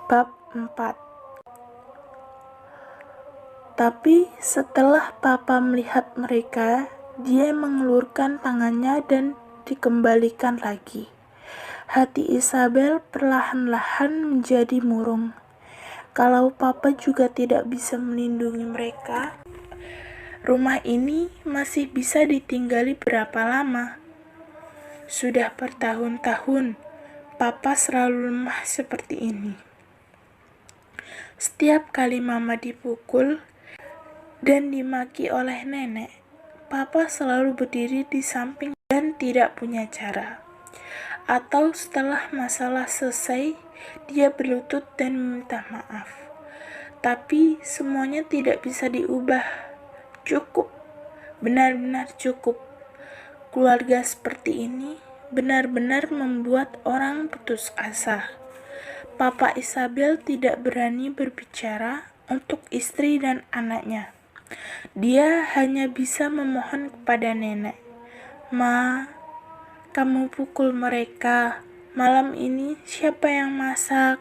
Bab 4. Tapi setelah Papa melihat mereka, dia mengelurkan tangannya dan dikembalikan lagi. Hati Isabel perlahan-lahan menjadi murung. Kalau Papa juga tidak bisa melindungi mereka, rumah ini masih bisa ditinggali berapa lama? Sudah bertahun-tahun, Papa selalu lemah seperti ini. Setiap kali Mama dipukul dan dimaki oleh nenek, Papa selalu berdiri di samping dan tidak punya cara. Atau setelah masalah selesai, dia berlutut dan meminta maaf. Tapi semuanya tidak bisa diubah. Cukup, benar-benar cukup. Keluarga seperti ini benar-benar membuat orang putus asa. Papa Isabel tidak berani berbicara untuk istri dan anaknya. Dia hanya bisa memohon kepada nenek, "Ma, kamu pukul mereka. Malam ini siapa yang masak?"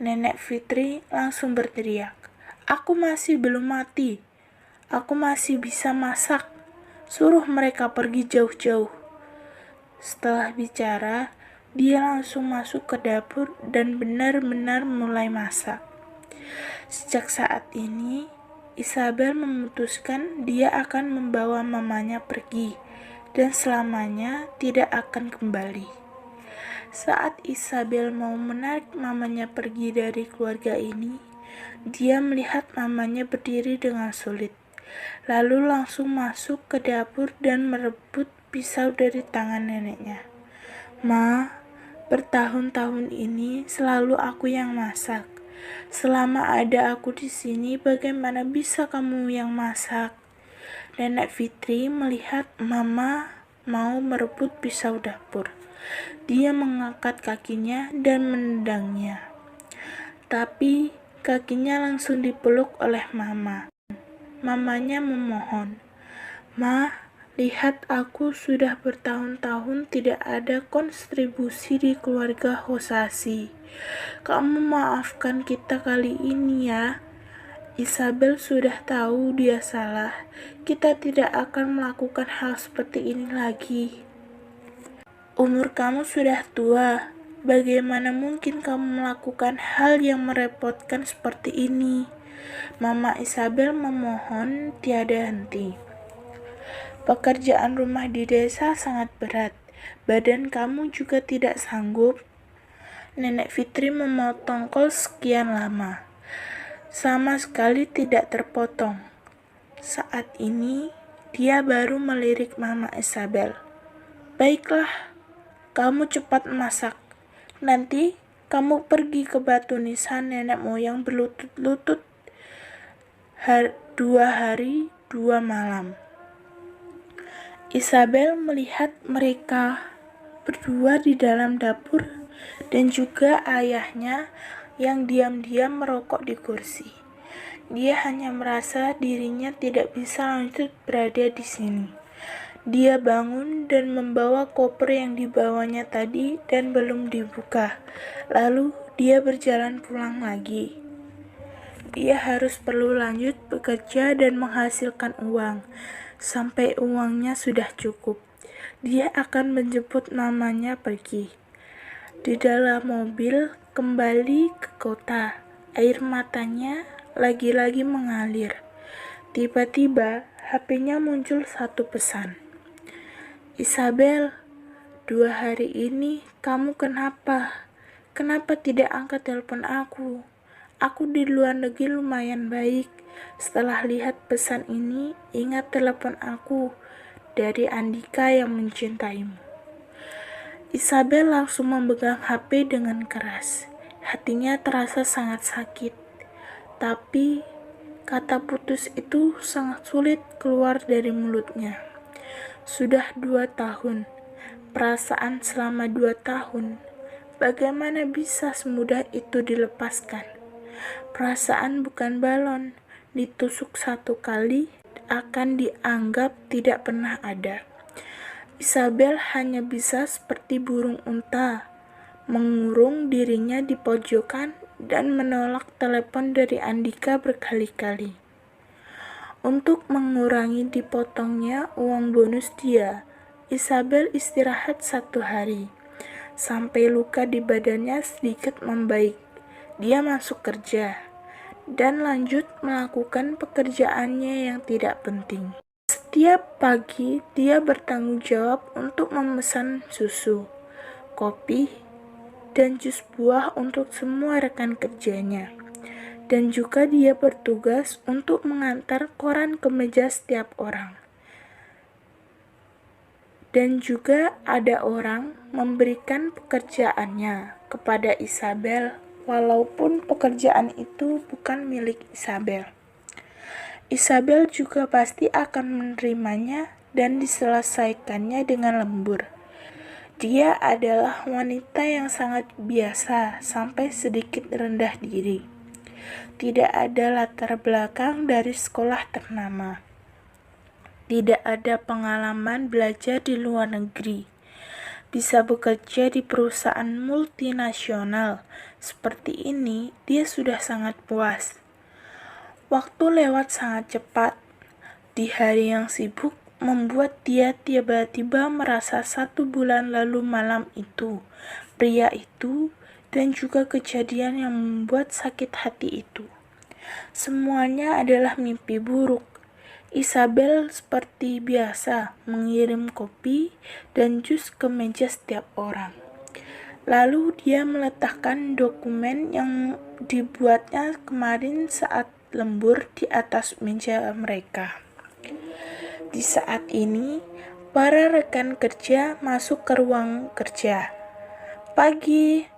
Nenek Fitri langsung berteriak, "Aku masih belum mati. Aku masih bisa masak. Suruh mereka pergi jauh-jauh." Setelah bicara, dia langsung masuk ke dapur dan benar-benar mulai masak. Sejak saat ini, Isabel memutuskan dia akan membawa mamanya pergi dan selamanya tidak akan kembali. Saat Isabel mau menarik mamanya pergi dari keluarga ini, dia melihat mamanya berdiri dengan sulit, lalu langsung masuk ke dapur dan merebut pisau dari tangan neneknya. "Ma, bertahun-tahun ini selalu aku yang masak. Selama ada aku di sini, bagaimana bisa kamu yang masak?" Nenek Fitri melihat Mama mau merebut pisau dapur. Dia mengangkat kakinya dan menendangnya. Tapi kakinya langsung dipeluk oleh Mama. Mamanya memohon, "Ma, lihat aku sudah bertahun-tahun tidak ada kontribusi di keluarga Hosashi. Kamu maafkan kita kali ini ya. Isabel sudah tahu dia salah. Kita tidak akan melakukan hal seperti ini lagi. Umur kamu sudah tua. Bagaimana mungkin kamu melakukan hal yang merepotkan seperti ini?" Mama Isabel memohon tiada henti. "Pekerjaan rumah di desa sangat berat. Badan kamu juga tidak sanggup." Nenek Fitri memotong kol sekian lama. Sama sekali tidak terpotong. Saat ini, dia baru melirik Mama Isabel. "Baiklah, kamu cepat masak. Nanti kamu pergi ke batu nisan nenek moyang berlutut-lutut 2 hari 2 malam." Isabel melihat mereka berdua di dalam dapur dan juga ayahnya yang diam-diam merokok di kursi. Dia hanya merasa dirinya tidak bisa lanjut berada di sini. Dia bangun dan membawa koper yang dibawanya tadi dan belum dibuka. Lalu dia berjalan pulang lagi. Dia perlu lanjut bekerja dan menghasilkan uang. Sampai uangnya sudah cukup, dia akan menjemput mamanya pergi. Di dalam mobil kembali ke kota, air matanya lagi-lagi mengalir. Tiba-tiba HP-nya muncul satu pesan. "Isabel, 2 hari ini kamu kenapa? Kenapa tidak angkat telepon aku? Aku di luar negeri lumayan baik. Setelah lihat pesan ini, ingat telepon aku dari Andika yang mencintaimu." Isabel langsung memegang HP dengan keras. Hatinya terasa sangat sakit. Tapi kata putus itu sangat sulit keluar dari mulutnya. Sudah 2 tahun. Perasaan selama 2 tahun. Bagaimana bisa semudah itu dilepaskan? Perasaan bukan balon. Ditusuk 1 kali akan dianggap tidak pernah ada. Isabel hanya bisa seperti burung unta, mengurung dirinya di pojokan dan menolak telepon dari Andika berkali-kali. Untuk mengurangi dipotongnya uang bonus dia, Isabel istirahat 1 hari. Sampai luka di badannya sedikit membaik, dia masuk kerja dan lanjut melakukan pekerjaannya yang tidak penting. Setiap pagi, dia bertanggung jawab untuk memesan susu, kopi, dan jus buah untuk semua rekan kerjanya. Dan juga dia bertugas untuk mengantar koran ke meja setiap orang. Dan juga ada orang memberikan pekerjaannya kepada Isabel, walaupun pekerjaan itu bukan milik Isabel. Isabel juga pasti akan menerimanya dan diselesaikannya dengan lembur. Dia adalah wanita yang sangat biasa sampai sedikit rendah diri. Tidak ada latar belakang dari sekolah ternama. Tidak ada pengalaman belajar di luar negeri. Bisa bekerja di perusahaan multinasional seperti ini, dia sudah sangat puas. Waktu lewat sangat cepat. Di hari yang sibuk, membuat dia tiba-tiba merasa 1 bulan lalu malam itu, pria itu, dan juga kejadian yang membuat sakit hati itu. Semuanya adalah mimpi buruk. Isabel seperti biasa mengirim kopi dan jus ke meja setiap orang. Lalu dia meletakkan dokumen yang dibuatnya kemarin saat lembur di atas meja mereka. Di saat ini, para rekan kerja masuk ke ruang kerja. Pagi,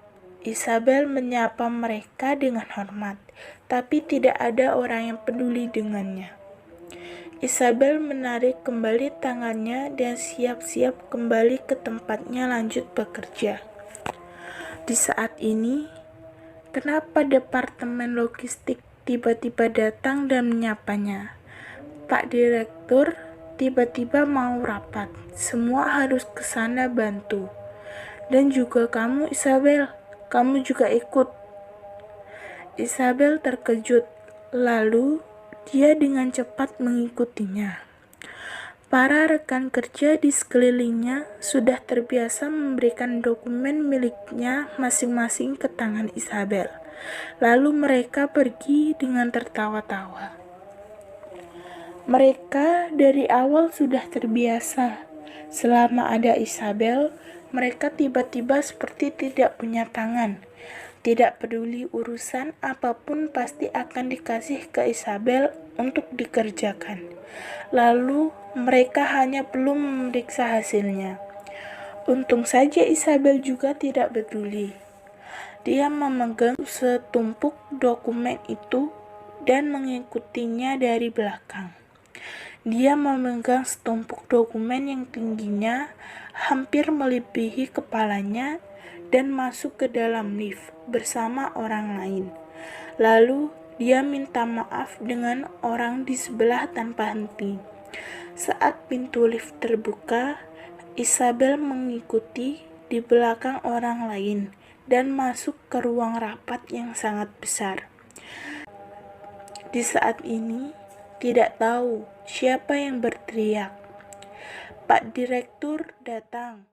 Isabel menyapa mereka dengan hormat, tapi tidak ada orang yang peduli dengannya. Isabel menarik kembali tangannya dan siap-siap kembali ke tempatnya lanjut bekerja. Di saat ini, kenapa departemen logistik tiba-tiba datang dan menyapanya? Pak Direktur tiba-tiba mau rapat. Semua harus ke sana bantu. Dan juga kamu, Isabel, kamu juga ikut. Isabel terkejut, lalu dia dengan cepat mengikutinya. Para rekan kerja di sekelilingnya sudah terbiasa memberikan dokumen miliknya masing-masing ke tangan Isabel. Lalu mereka pergi dengan tertawa-tawa. Mereka dari awal sudah terbiasa. Selama ada Isabel, mereka tiba-tiba seperti tidak punya tangan. Tidak peduli urusan apapun pasti akan dikasih ke Isabel untuk dikerjakan. Lalu mereka hanya perlu memeriksa hasilnya. Untung saja Isabel juga tidak peduli. Dia memegang setumpuk dokumen itu dan mengikutinya dari belakang. Dia memegang setumpuk dokumen yang tingginya hampir melebihi kepalanya dan masuk ke dalam lift bersama orang lain. Lalu dia minta maaf dengan orang di sebelah tanpa henti. Saat pintu lift terbuka, Isabel mengikuti di belakang orang lain dan masuk ke ruang rapat yang sangat besar. Di saat ini, tidak tahu siapa yang berteriak. Pak Direktur datang.